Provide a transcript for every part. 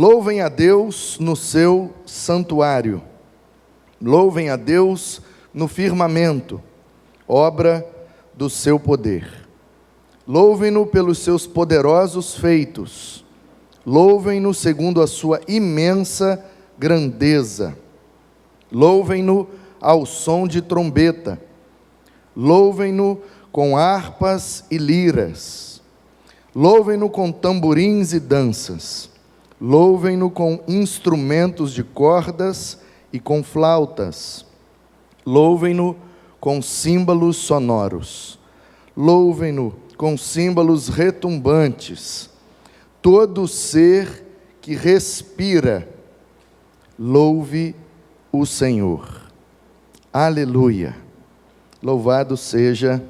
Louvem a Deus no seu santuário, louvem a Deus no firmamento, obra do seu poder. Louvem-no pelos seus poderosos feitos, louvem-no segundo a sua imensa grandeza. Louvem-no ao som de trombeta, louvem-no com harpas e liras, louvem-no com tamborins e danças, louvem-no com instrumentos de cordas e com flautas, louvem-no com símbolos sonoros, louvem-no com símbolos retumbantes. Todo ser que respira, louve o Senhor. Aleluia! Louvado seja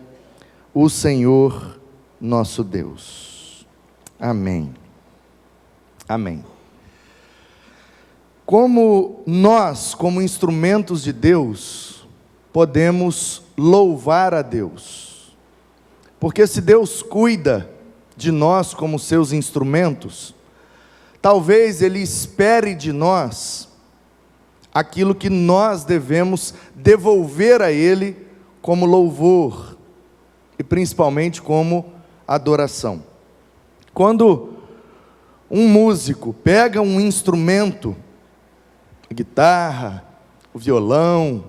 o Senhor nosso Deus. Amém. Amém. Como nós, como instrumentos de Deus, podemos louvar a Deus? Porque se Deus cuida de nós como seus instrumentos, talvez Ele espere de nós aquilo que nós devemos devolver a Ele como louvor e principalmente como adoração. Quando um músico pega um instrumento, a guitarra, o violão,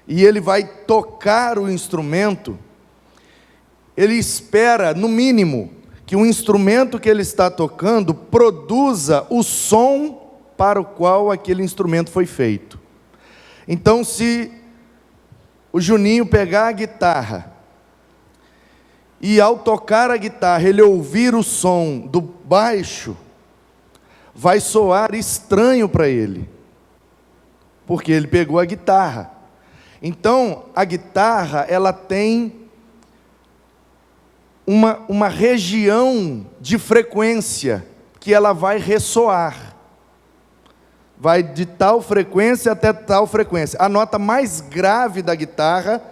e ele vai tocar o instrumento, ele espera, no mínimo, que o instrumento que ele está tocando produza o som para o qual aquele instrumento foi feito. Então, se o Juninho pegar a guitarra, e ao tocar a guitarra, ele ouvir o som do baixo, vai soar estranho para ele, porque ele pegou a guitarra. Então, a guitarra, ela tem uma região de frequência, que ela vai ressoar. Vai de tal frequência até tal frequência. A nota mais grave da guitarra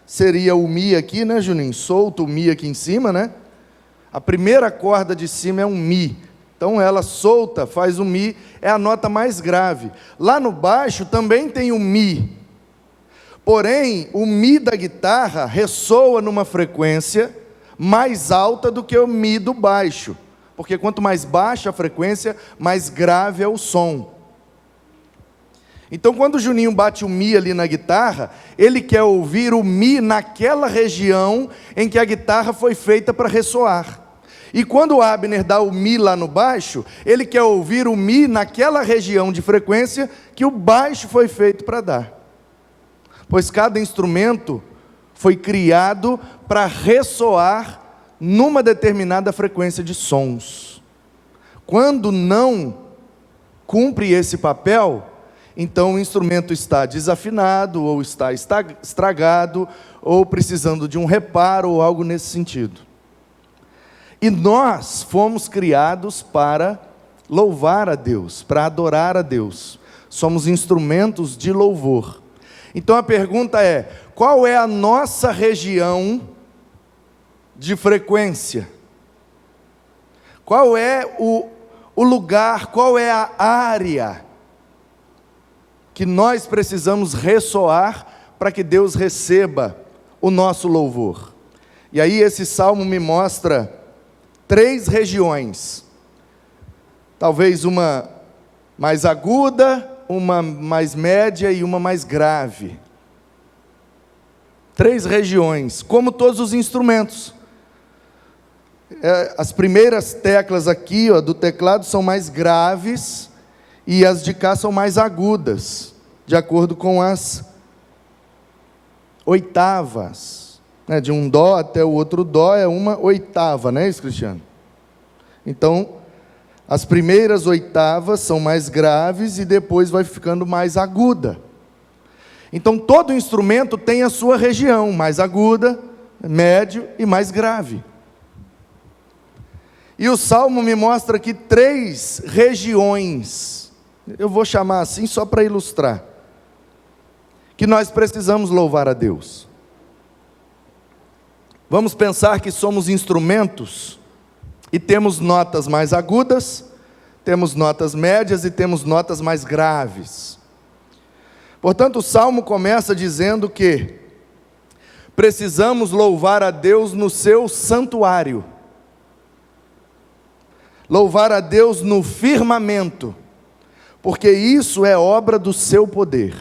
seria o Mi aqui, né, Juninho? Solta o Mi aqui em cima, né? A primeira corda de cima é um Mi. Então ela solta, faz o Mi, é a nota mais grave. Lá no baixo também tem o Mi. Porém, o Mi da guitarra ressoa numa frequência mais alta do que o Mi do baixo. Porque quanto mais baixa a frequência, mais grave é o som. Então, quando o Juninho bate o Mi ali na guitarra, ele quer ouvir o Mi naquela região em que a guitarra foi feita para ressoar. E quando o Abner dá o Mi lá no baixo, ele quer ouvir o Mi naquela região de frequência que o baixo foi feito para dar. Pois cada instrumento foi criado para ressoar numa determinada frequência de sons. Quando não cumpre esse papel, então o instrumento está desafinado, ou está estragado, ou precisando de um reparo, ou algo nesse sentido. E nós fomos criados para louvar a Deus, para adorar a Deus. Somos instrumentos de louvor. Então a pergunta é: qual é a nossa região de frequência? Qual é o lugar, qual é a área que nós precisamos ressoar para que Deus receba o nosso louvor? E aí esse salmo me mostra 3 regiões, talvez uma mais aguda, uma mais média e uma mais grave. 3 regiões, como todos os instrumentos. As primeiras teclas aqui, do teclado são mais graves, e as de cá são mais agudas, de acordo com as oitavas, né? De um dó até o outro dó é uma oitava, não é isso, Cristiano? Então, as primeiras oitavas são mais graves e depois vai ficando mais aguda. Então, todo instrumento tem a sua região, mais aguda, médio e mais grave. E o Salmo me mostra aqui 3 regiões, eu vou chamar assim só para ilustrar, que nós precisamos louvar a Deus. Vamos pensar que somos instrumentos e temos notas mais agudas, temos notas médias e temos notas mais graves. Portanto, o Salmo começa dizendo que precisamos louvar a Deus no seu santuário, louvar a Deus no firmamento, porque isso é obra do seu poder.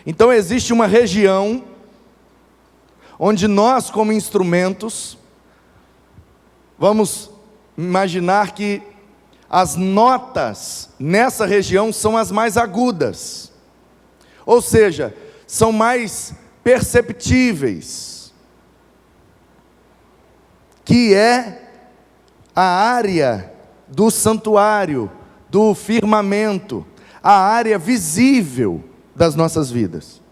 Então existe uma região onde nós, como instrumentos, vamos imaginar que as notas nessa região são as mais agudas, ou seja, são mais perceptíveis, que é a área do santuário, do firmamento, a área visível das nossas vidas.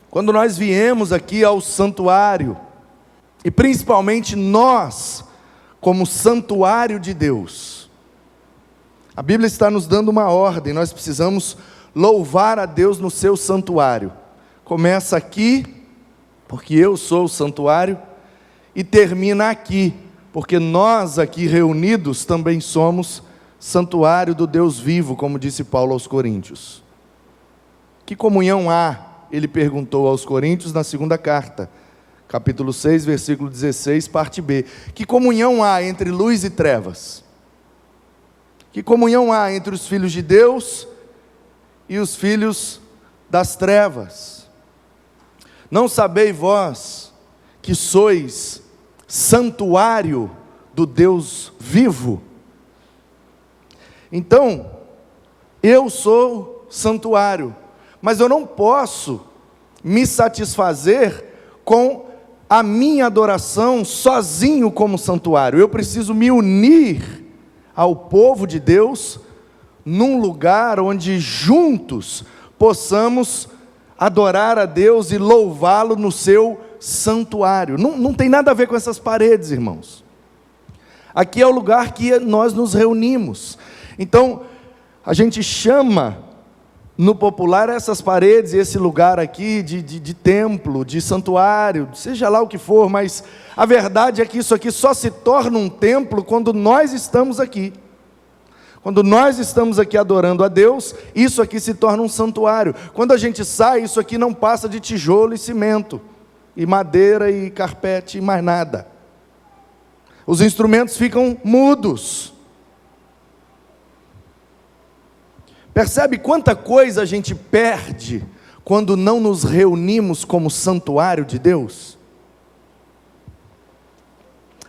Quando nós viemos aqui ao santuário, e principalmente nós, como santuário de Deus, a Bíblia está nos dando uma ordem, nós precisamos louvar a Deus no seu santuário. Começa aqui, porque eu sou o santuário, e termina aqui, porque nós aqui reunidos também somos santuário do Deus vivo, como disse Paulo aos Coríntios. Que comunhão há? Ele perguntou aos Coríntios na segunda carta, capítulo 6, versículo 16, parte B. Que comunhão há entre luz e trevas? Que comunhão há entre os filhos de Deus e os filhos das trevas? Não sabeis vós que sois santuário do Deus vivo? Então, eu sou santuário, mas eu não posso me satisfazer com a minha adoração sozinho como santuário. Eu preciso me unir ao povo de Deus num lugar onde juntos possamos adorar a Deus e louvá-lo no seu santuário. Não tem nada a ver com essas paredes, irmãos. Aqui é o lugar que nós nos reunimos. Então, a gente chama no popular essas paredes, esse lugar aqui de templo, de santuário, seja lá o que for, mas a verdade é que isso aqui só se torna um templo quando nós estamos aqui. Quando nós estamos aqui adorando a Deus, isso aqui se torna um santuário. Quando a gente sai, isso aqui não passa de tijolo e cimento, e madeira e carpete e mais nada. Os instrumentos ficam mudos. Percebe quanta coisa a gente perde quando não nos reunimos como santuário de Deus?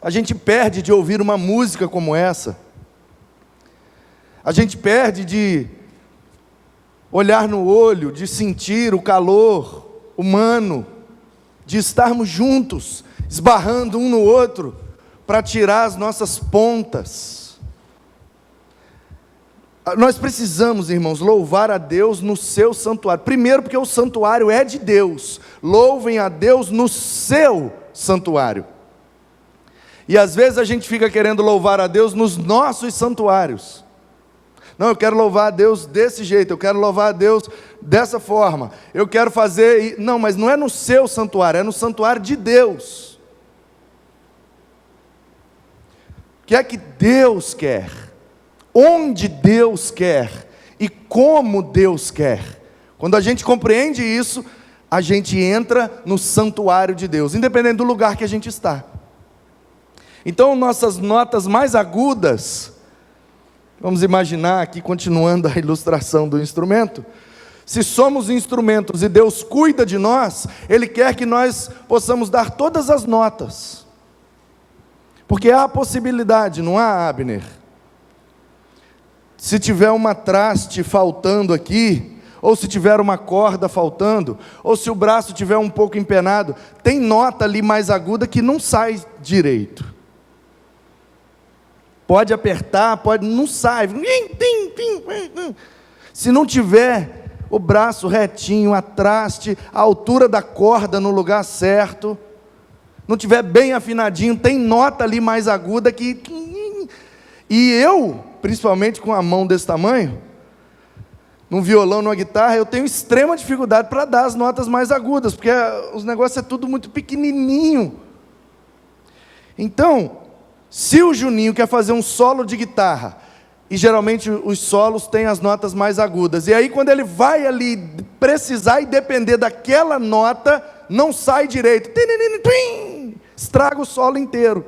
A gente perde de ouvir uma música como essa. A gente perde de olhar no olho, de sentir o calor humano, de estarmos juntos, esbarrando um no outro, para tirar as nossas pontas. Nós precisamos, irmãos, louvar a Deus no seu santuário. Primeiro porque o santuário é de Deus. Louvem a Deus no seu santuário. E às vezes a gente fica querendo louvar a Deus nos nossos santuários. Não, eu quero louvar a Deus desse jeito, eu quero louvar a Deus dessa forma. Eu quero fazer... Não, mas não é no seu santuário, é no santuário de Deus. O que é que Deus quer? Onde Deus quer e como Deus quer. Quando a gente compreende isso, a gente entra no santuário de Deus, independente do lugar que a gente está. Então, nossas notas mais agudas, vamos imaginar aqui, continuando a ilustração do instrumento, se somos instrumentos e Deus cuida de nós, Ele quer que nós possamos dar todas as notas, porque há a possibilidade, não há, Abner? Se tiver uma traste faltando aqui, ou se tiver uma corda faltando, ou se o braço tiver um pouco empenado, tem nota ali mais aguda que não sai direito. Pode apertar, não sai. Se não tiver o braço retinho, a traste, a altura da corda no lugar certo, não tiver bem afinadinho, tem nota ali mais aguda que... E eu, principalmente com a mão desse tamanho, num violão, numa guitarra, eu tenho extrema dificuldade para dar as notas mais agudas, porque os negócios é tudo muito pequenininho. Então, Se o Juninho quer fazer um solo de guitarra, e geralmente os solos têm as notas mais agudas, e aí quando ele vai ali precisar e depender daquela nota, não sai direito, estraga o solo inteiro.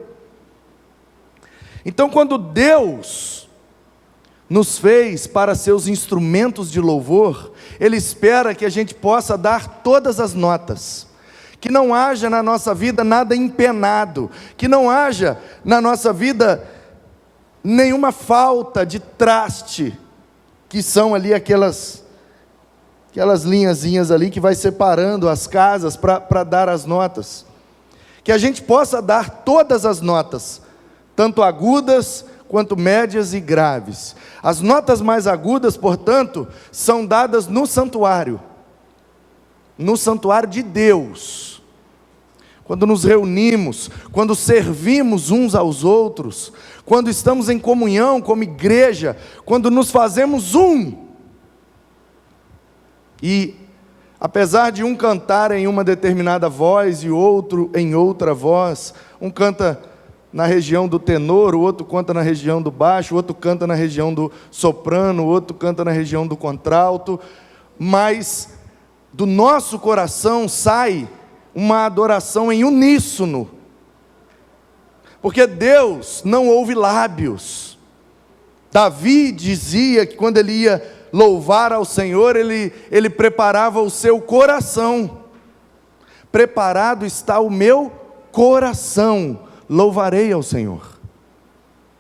Então, quando Deus nos fez para seus instrumentos de louvor, Ele espera que a gente possa dar todas as notas, que não haja na nossa vida nada empenado, que não haja na nossa vida nenhuma falta de traste, que são ali aquelas linhazinhas ali que vai separando as casas para dar as notas, que a gente possa dar todas as notas, tanto agudas quanto médias e graves. As notas mais agudas, portanto, são dadas no santuário de Deus. Quando nos reunimos, quando servimos uns aos outros, quando estamos em comunhão como igreja, quando nos fazemos um. E apesar de um cantar em uma determinada voz e outro em outra voz, um canta na região do tenor, o outro canta na região do baixo, o outro canta na região do soprano, o outro canta na região do contralto, mas do nosso coração sai uma adoração em uníssono, porque Deus não ouve lábios. Davi dizia que quando ele ia louvar ao Senhor, ele preparava o seu coração. Preparado está o meu coração, louvarei ao Senhor.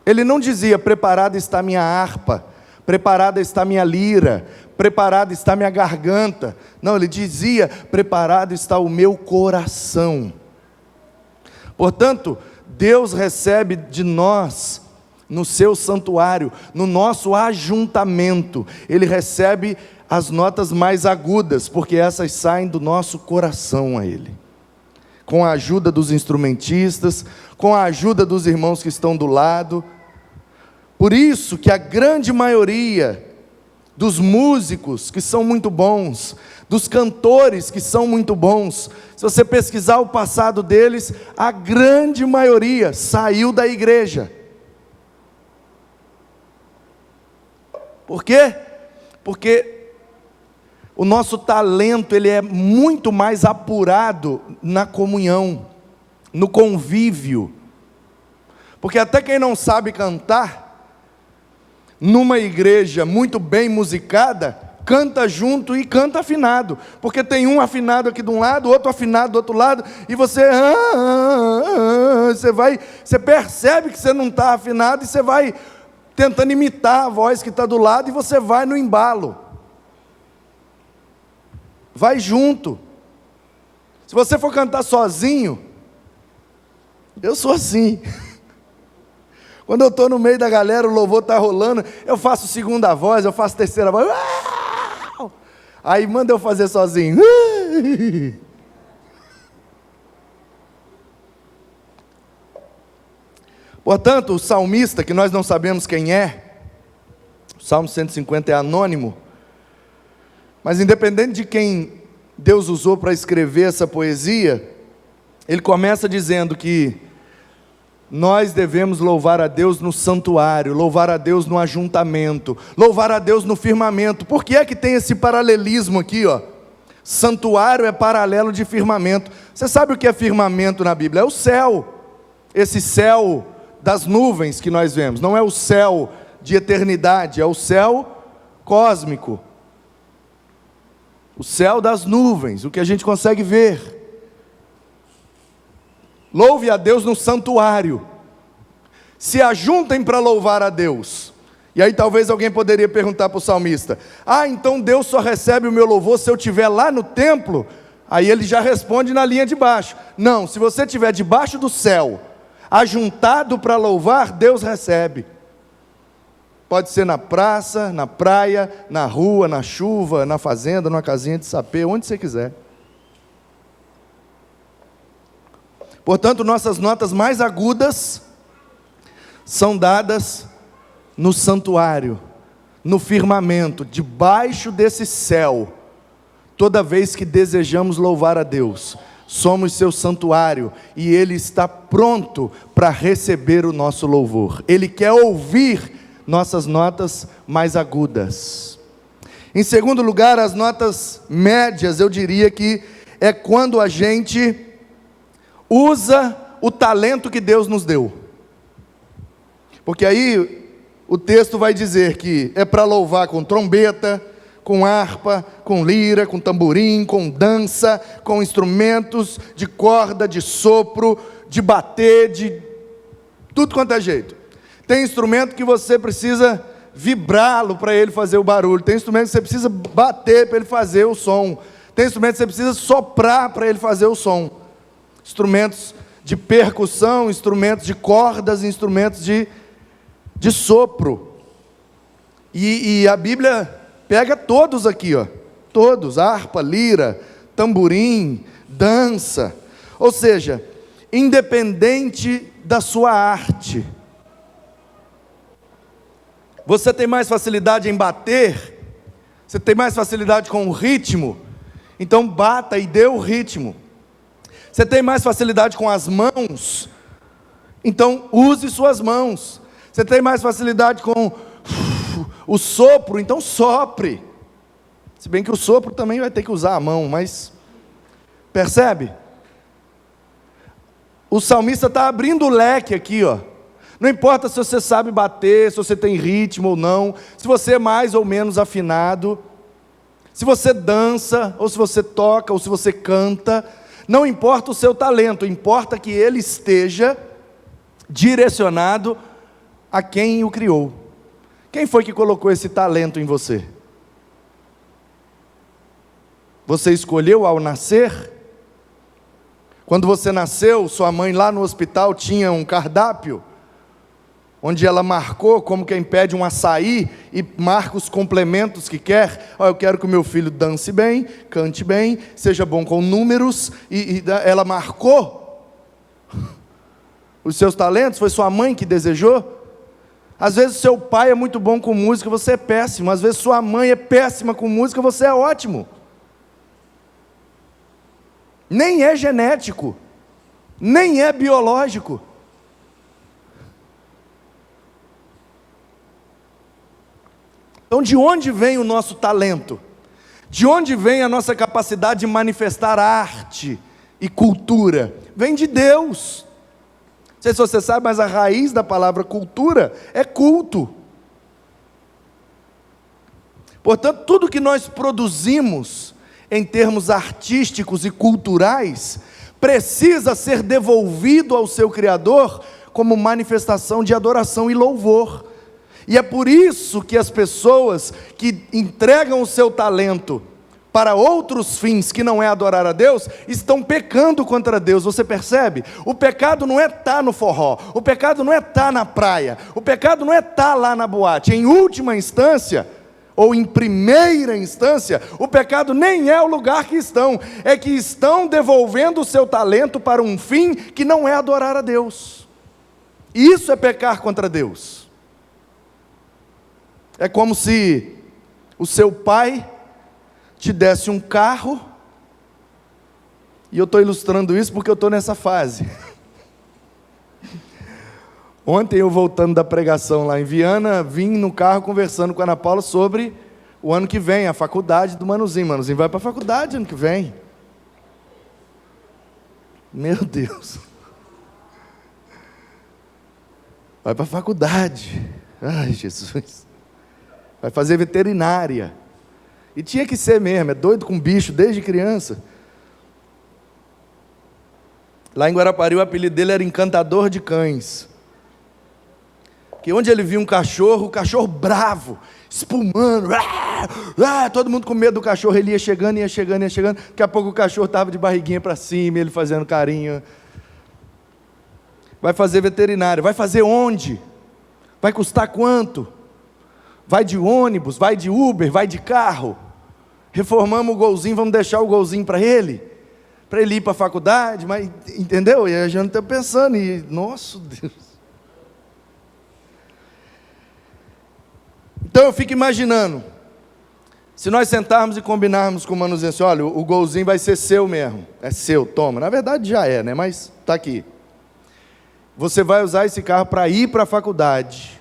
Ele não dizia, preparada está minha harpa, preparada está minha lira, preparada está minha garganta. Não, ele dizia, preparado está o meu coração. Portanto, Deus recebe de nós, no seu santuário, no nosso ajuntamento, Ele recebe as notas mais agudas, porque essas saem do nosso coração a Ele. Com a ajuda dos instrumentistas, com a ajuda dos irmãos que estão do lado. Por isso que a grande maioria dos músicos que são muito bons, dos cantores que são muito bons, se você pesquisar o passado deles, a grande maioria saiu da igreja. Por quê? Porque o nosso talento, ele é muito mais apurado na comunhão, no convívio. Porque até quem não sabe cantar, numa igreja muito bem musicada, canta junto e canta afinado, porque tem um afinado aqui de um lado, outro afinado do outro lado, e você percebe que você não está afinado, e você vai tentando imitar a voz que está do lado, e você vai no embalo, vai junto. Se você for cantar sozinho, eu sou assim. Quando eu estou no meio da galera, o louvor está rolando, eu faço segunda voz, eu faço terceira voz. Aí manda eu fazer sozinho. Portanto, o salmista, que nós não sabemos quem é, o Salmo 150 é anônimo, mas independente de quem Deus usou para escrever essa poesia, ele começa dizendo que nós devemos louvar a Deus no santuário, louvar a Deus no ajuntamento, louvar a Deus no firmamento. Por que é que tem esse paralelismo aqui, ó? Santuário é paralelo de firmamento. Você sabe o que é firmamento na Bíblia? É o céu, esse céu das nuvens que nós vemos. Não é o céu de eternidade, é o céu cósmico, o céu das nuvens, o que a gente consegue ver. Louve a Deus no santuário, se ajuntem para louvar a Deus. E aí talvez alguém poderia perguntar para o salmista, então Deus só recebe o meu louvor se eu estiver lá no templo? Aí ele já responde na linha de baixo, não, se você estiver debaixo do céu, ajuntado para louvar, Deus recebe. Pode ser na praça, na praia, na rua, na chuva, na fazenda, numa casinha de sapê, onde você quiser. Portanto, nossas notas mais agudas são dadas no santuário, no firmamento, debaixo desse céu, toda vez que desejamos louvar a Deus, somos seu santuário, e Ele está pronto para receber o nosso louvor. Ele quer ouvir nossas notas mais agudas. Em segundo lugar, as notas médias, eu diria que é quando a gente usa o talento que Deus nos deu. Porque aí o texto vai dizer que é para louvar com trombeta, com harpa, com lira, com tamborim, com dança, com instrumentos de corda, de sopro, de bater, de tudo quanto é jeito. Tem instrumento que você precisa vibrá-lo para ele fazer o barulho. Tem instrumento que você precisa bater para ele fazer o som. Tem instrumento que você precisa soprar para ele fazer o som. Instrumentos de percussão, instrumentos de cordas, instrumentos de sopro. E a Bíblia pega todos aqui, ó, todos, harpa, lira, tamborim, dança. Ou seja, independente da sua arte. Você tem mais facilidade em bater? Você tem mais facilidade com o ritmo? Então bata e dê o ritmo. Você tem mais facilidade com as mãos? Então use suas mãos. Você tem mais facilidade com o sopro? Então sopre. Se bem que o sopro também vai ter que usar a mão, mas percebe? O salmista está abrindo o leque aqui, ó. Não importa se você sabe bater, se você tem ritmo ou não, se você é mais ou menos afinado, se você dança, ou se você toca, ou se você canta, não importa o seu talento, importa que ele esteja direcionado a quem o criou. Quem foi que colocou esse talento em você? Você escolheu ao nascer? Quando você nasceu, sua mãe lá no hospital tinha um cardápio, onde ela marcou como quem pede um açaí e marca os complementos que quer. Eu quero que o meu filho dance bem, cante bem, seja bom com números, e ela marcou os seus talentos. Foi sua mãe que desejou. Às vezes seu pai é muito bom com música, você é péssimo. Às vezes sua mãe é péssima com música, você é ótimo. Nem é genético, nem é biológico. Então, de onde vem o nosso talento? De onde vem a nossa capacidade de manifestar arte e cultura? Vem de Deus. Não sei se você sabe, mas a raiz da palavra cultura é culto. Portanto, tudo que nós produzimos em termos artísticos e culturais precisa ser devolvido ao seu Criador como manifestação de adoração e louvor. E é por isso que as pessoas que entregam o seu talento para outros fins que não é adorar a Deus, estão pecando contra Deus. Você percebe? O pecado não é estar no forró, o pecado não é estar na praia, o pecado não é estar lá na boate. Em última instância, ou em primeira instância, o pecado nem é o lugar que estão, é que estão devolvendo o seu talento para um fim que não é adorar a Deus. Isso é pecar contra Deus. É como se o seu pai te desse um carro, e eu estou ilustrando isso porque eu estou nessa fase. Ontem eu voltando da pregação lá em Viana, vim no carro conversando com a Ana Paula sobre o ano que vem, a faculdade do Manuzinho. Manuzinho vai para a faculdade ano que vem. Meu Deus. Vai para a faculdade. Ai, Jesus. Vai fazer veterinária. E tinha que ser mesmo, é doido com bicho desde criança. Lá em Guarapari o apelido dele era Encantador de Cães. Que onde ele via um cachorro, o cachorro bravo, espumando, todo mundo com medo do cachorro, ele ia chegando, daqui a pouco o cachorro estava de barriguinha para cima, ele fazendo carinho. Vai fazer veterinária, vai fazer onde? Vai custar quanto? Vai de ônibus, vai de Uber, vai de carro. Reformamos o golzinho, vamos deixar o golzinho para ele ir para a faculdade, mas, entendeu? E a gente está pensando, nossa Deus. Então eu fico imaginando, Se nós sentarmos e combinarmos com o manuzinho assim, olha, o golzinho vai ser seu mesmo, é seu, toma. Na verdade já é, né? Mas está aqui. Você vai usar esse carro para ir para a faculdade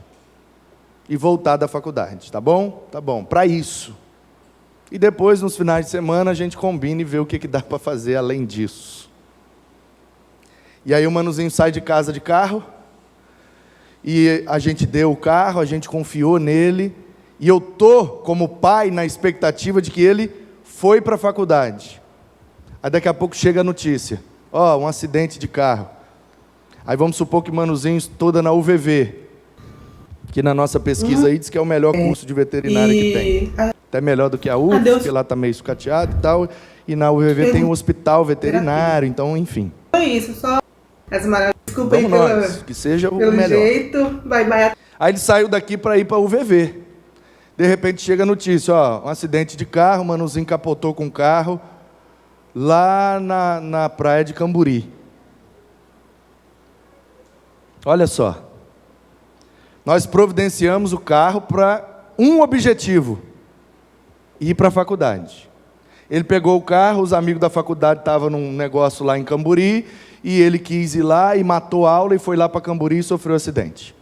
e voltar da faculdade, tá bom? Tá bom, para isso. E depois, nos finais de semana, a gente combina e vê o que dá para fazer além disso. E aí o manuzinho sai de casa de carro, e a gente deu o carro, a gente confiou nele, e eu tô como pai na expectativa de que ele foi para a faculdade. Aí daqui a pouco chega a notícia, um acidente de carro. Aí vamos supor que o manuzinho estuda na UVV, que na nossa pesquisa aí diz que é o melhor curso de veterinária que tem. Até melhor do que a UF, porque lá está meio sucateado e tal, e na UVV tem um hospital veterinário, então enfim. Foi isso, só as maravilhas. Desculpa aí que seja o pelo melhor. Jeito. Vai. Aí ele saiu daqui para ir para a UVV. De repente chega a notícia, um acidente de carro, o manuzinho capotou com o carro lá na praia de Camburi. Olha só. Nós providenciamos o carro para um objetivo: ir para a faculdade. Ele pegou o carro, os amigos da faculdade estavam num negócio lá em Camburi, e ele quis ir lá e matou a aula e foi lá para Camburi e sofreu um acidente.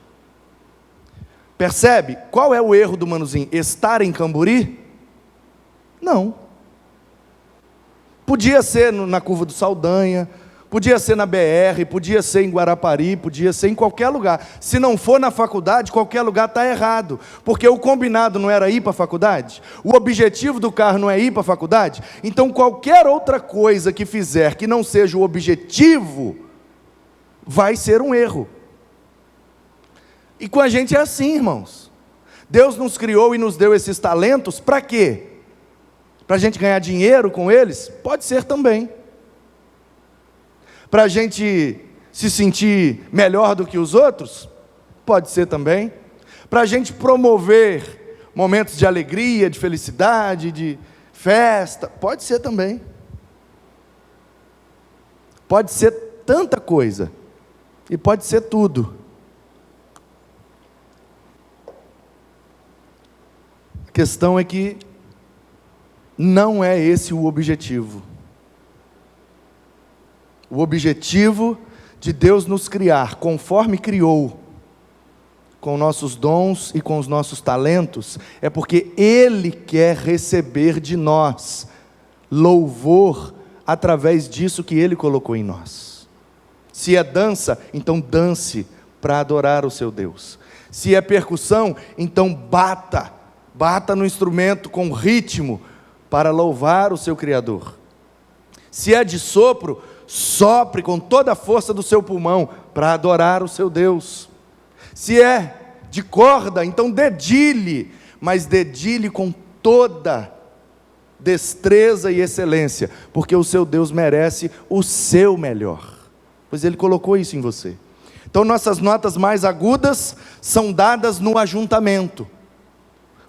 Percebe? Qual é o erro do manuzinho? Estar em Camburi? Não. Podia ser na Curva do Saldanha, podia ser na BR, podia ser em Guarapari, podia ser em qualquer lugar. Se não for na faculdade, qualquer lugar está errado. Porque o combinado não era ir para a faculdade? O objetivo do carro não é ir para a faculdade? Então qualquer outra coisa que fizer que não seja o objetivo, vai ser um erro. E com a gente é assim, irmãos. Deus nos criou e nos deu esses talentos para quê? Para a gente ganhar dinheiro com eles? Pode ser também. Para a gente se sentir melhor do que os outros? Pode ser também. Para a gente promover momentos de alegria, de felicidade, de festa? Pode ser também. Pode ser tanta coisa. E pode ser tudo. A questão é que não é esse o objetivo. O objetivo de Deus nos criar, conforme criou, com nossos dons e com os nossos talentos, é porque Ele quer receber de nós louvor através disso que Ele colocou em nós. Se é dança, então dance para adorar o seu Deus. Se é percussão, então bata no instrumento com ritmo para louvar o seu Criador. Se é de sopro, sopre com toda a força do seu pulmão para adorar o seu Deus. Se é de corda, então dedilhe, mas dedilhe com toda destreza e excelência, porque o seu Deus merece o seu melhor, pois Ele colocou isso em você. Então nossas notas mais agudas são dadas no ajuntamento,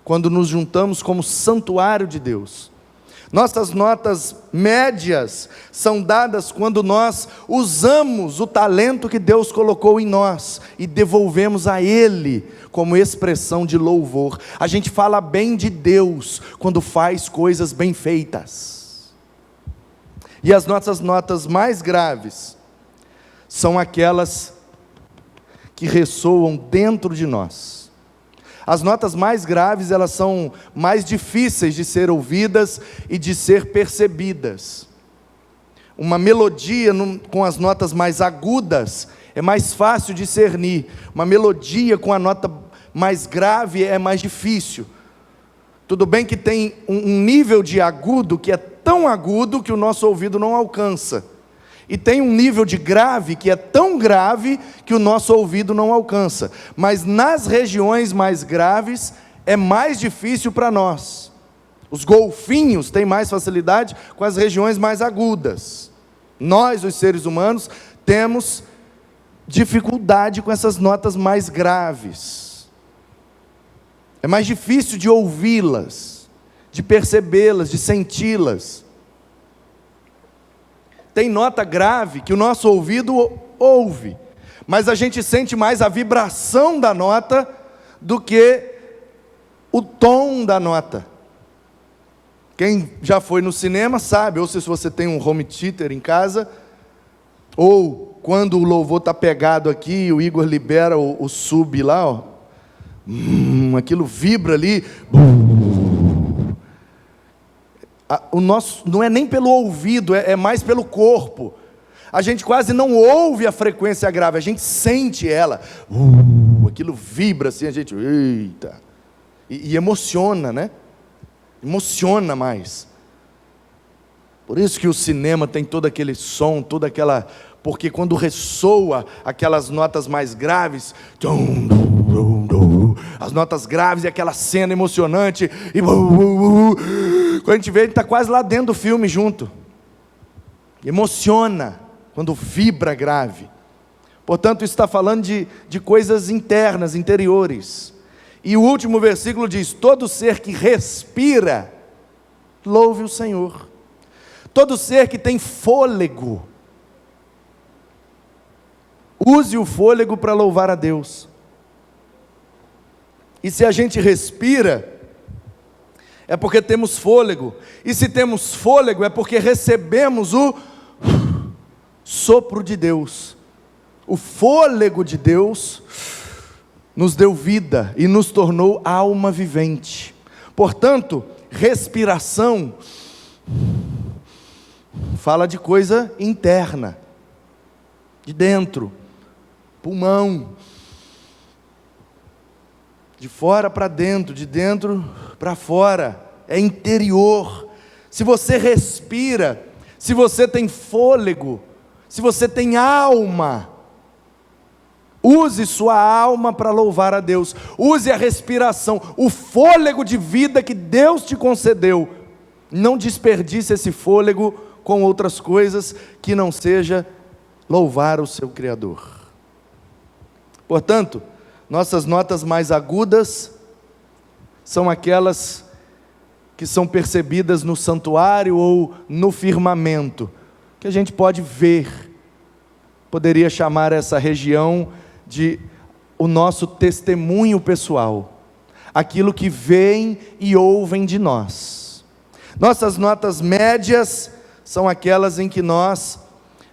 quando nos juntamos como santuário de Deus. Nossas notas médias são dadas quando nós usamos o talento que Deus colocou em nós e devolvemos a Ele como expressão de louvor. A gente fala bem de Deus quando faz coisas bem feitas. E as nossas notas mais graves são aquelas que ressoam dentro de nós. As notas mais graves, elas são mais difíceis de ser ouvidas e de ser percebidas. Uma melodia com as notas mais agudas é mais fácil de discernir. Uma melodia com a nota mais grave é mais difícil. Tudo bem que tem um nível de agudo que é tão agudo que o nosso ouvido não alcança. E tem um nível de grave que é tão grave que o nosso ouvido não alcança. Mas nas regiões mais graves é mais difícil para nós. Os golfinhos têm mais facilidade com as regiões mais agudas. Nós, os seres humanos, temos dificuldade com essas notas mais graves. É mais difícil de ouvi-las, de percebê-las, de senti-las. Tem nota grave que o nosso ouvido ouve, mas a gente sente mais a vibração da nota do que o tom da nota. Quem já foi no cinema sabe, ou se você tem um home theater em casa, ou quando o louvor está pegado aqui, o Igor libera o sub lá, ó, aquilo vibra ali. O nosso não é nem pelo ouvido, é mais pelo corpo. A gente quase não ouve a frequência grave, a gente sente ela. Aquilo vibra assim, a gente, eita. E emociona, né? Emociona mais. Por isso que o cinema tem todo aquele som, toda aquela... Porque quando ressoa aquelas notas mais graves, as notas graves e aquela cena emocionante, e quando a gente vê, a gente está quase lá dentro do filme junto. Emociona quando vibra grave. Portanto, isso está falando de coisas internas, interiores. E o último versículo diz: todo ser que respira, louve o Senhor. Todo ser que tem fôlego, use o fôlego para louvar a Deus. E se a gente respira, é porque temos fôlego. E se temos fôlego, é porque recebemos o sopro de Deus. O fôlego de Deus nos deu vida e nos tornou alma vivente. Portanto, respiração fala de coisa interna, de dentro, pulmão, de fora para dentro, de dentro para fora, é interior. Se você respira, se você tem fôlego, se você tem alma, use sua alma para louvar a Deus. Use a respiração, o fôlego de vida que Deus te concedeu. Não desperdice esse fôlego com outras coisas que não seja louvar o seu Criador. Portanto, nossas notas mais agudas são aquelas que são percebidas no santuário ou no firmamento, que a gente pode ver. Poderia chamar essa região de o nosso testemunho pessoal, aquilo que veem e ouvem de nós. Nossas notas médias são aquelas em que nós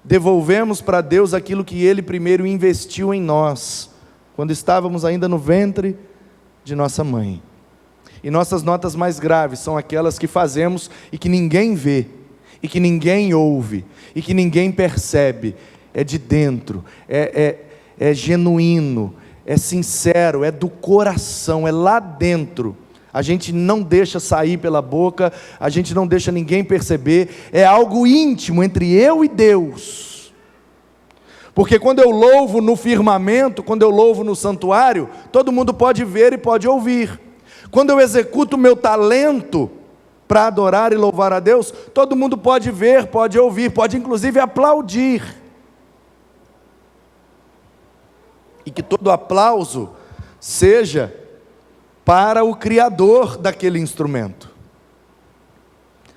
devolvemos para Deus aquilo que Ele primeiro investiu em nós, quando estávamos ainda no ventre de nossa mãe. E nossas notas mais graves são aquelas que fazemos e que ninguém vê, e que ninguém ouve, e que ninguém percebe. É de dentro, é genuíno, é sincero, é do coração, é lá dentro. A gente não deixa sair pela boca, a gente não deixa ninguém perceber, é algo íntimo entre eu e Deus. Porque quando eu louvo no firmamento, quando eu louvo no santuário, todo mundo pode ver e pode ouvir. Quando eu executo o meu talento para adorar e louvar a Deus, todo mundo pode ver, pode ouvir, pode inclusive aplaudir. E que todo aplauso seja para o Criador daquele instrumento.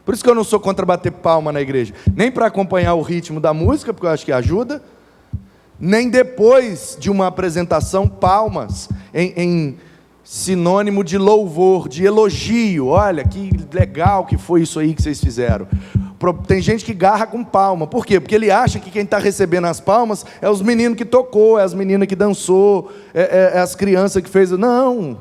Por isso que eu não sou contra bater palma na igreja, nem para acompanhar o ritmo da música, porque eu acho que ajuda, nem depois de uma apresentação, palmas, em sinônimo de louvor, de elogio. Olha, que legal que foi isso aí que vocês fizeram. Tem gente que garra com palma. Por quê? Porque ele acha que quem está recebendo as palmas é os meninos que tocou, é as meninas que dançou, é as crianças que fez. Não,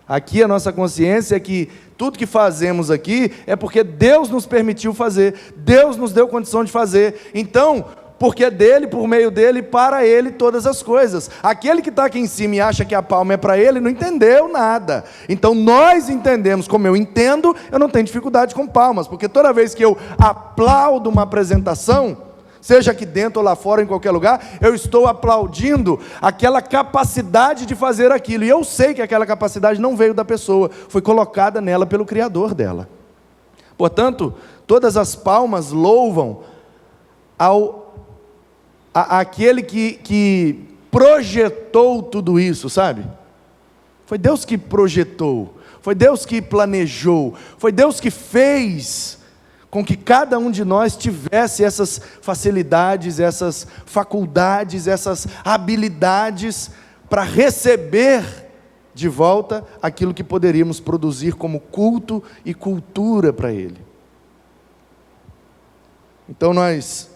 aqui a nossa consciência é que tudo que fazemos aqui é porque Deus nos permitiu fazer, Deus nos deu condição de fazer. Então, porque é dele, por meio dele, para ele todas as coisas. Aquele que está aqui em cima e acha que a palma é para ele, não entendeu nada. Então nós entendemos, como eu entendo, eu não tenho dificuldade com palmas, porque toda vez que eu aplaudo uma apresentação, seja aqui dentro ou lá fora, em qualquer lugar, eu estou aplaudindo aquela capacidade de fazer aquilo, e eu sei que aquela capacidade não veio da pessoa, foi colocada nela pelo Criador dela. Portanto, todas as palmas louvam aquele que projetou tudo isso, sabe? Foi Deus que projetou, foi Deus que planejou, foi Deus que fez com que cada um de nós tivesse essas facilidades, essas faculdades, essas habilidades para receber de volta aquilo que poderíamos produzir como culto e cultura para Ele. Então nós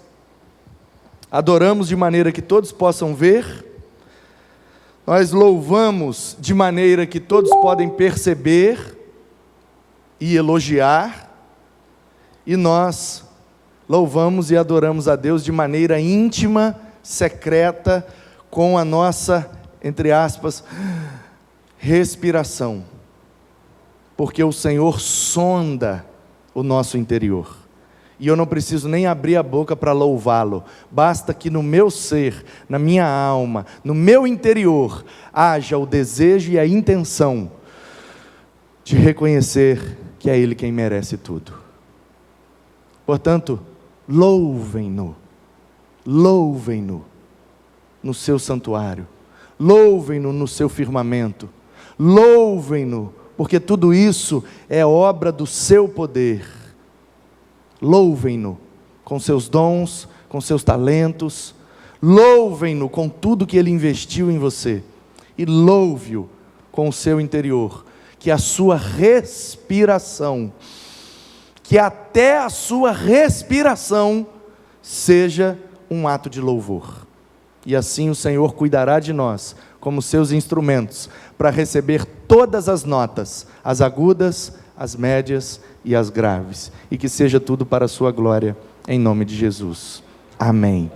adoramos de maneira que todos possam ver, nós louvamos de maneira que todos podem perceber e elogiar, e nós louvamos e adoramos a Deus de maneira íntima, secreta, com a nossa, entre aspas, respiração, porque o Senhor sonda o nosso interior, e eu não preciso nem abrir a boca para louvá-lo, basta que no meu ser, na minha alma, no meu interior, haja o desejo e a intenção de reconhecer que é Ele quem merece tudo. Portanto, louvem-no no seu santuário, louvem-no no seu firmamento, louvem-no, porque tudo isso é obra do seu poder. Louvem-no com seus dons, com seus talentos, louvem-no com tudo que Ele investiu em você, e louve-o com o seu interior, que a sua respiração, que até a sua respiração seja um ato de louvor, e assim o Senhor cuidará de nós, como seus instrumentos, para receber todas as notas, as agudas, as médias e as graves, e que seja tudo para a sua glória, em nome de Jesus. Amém.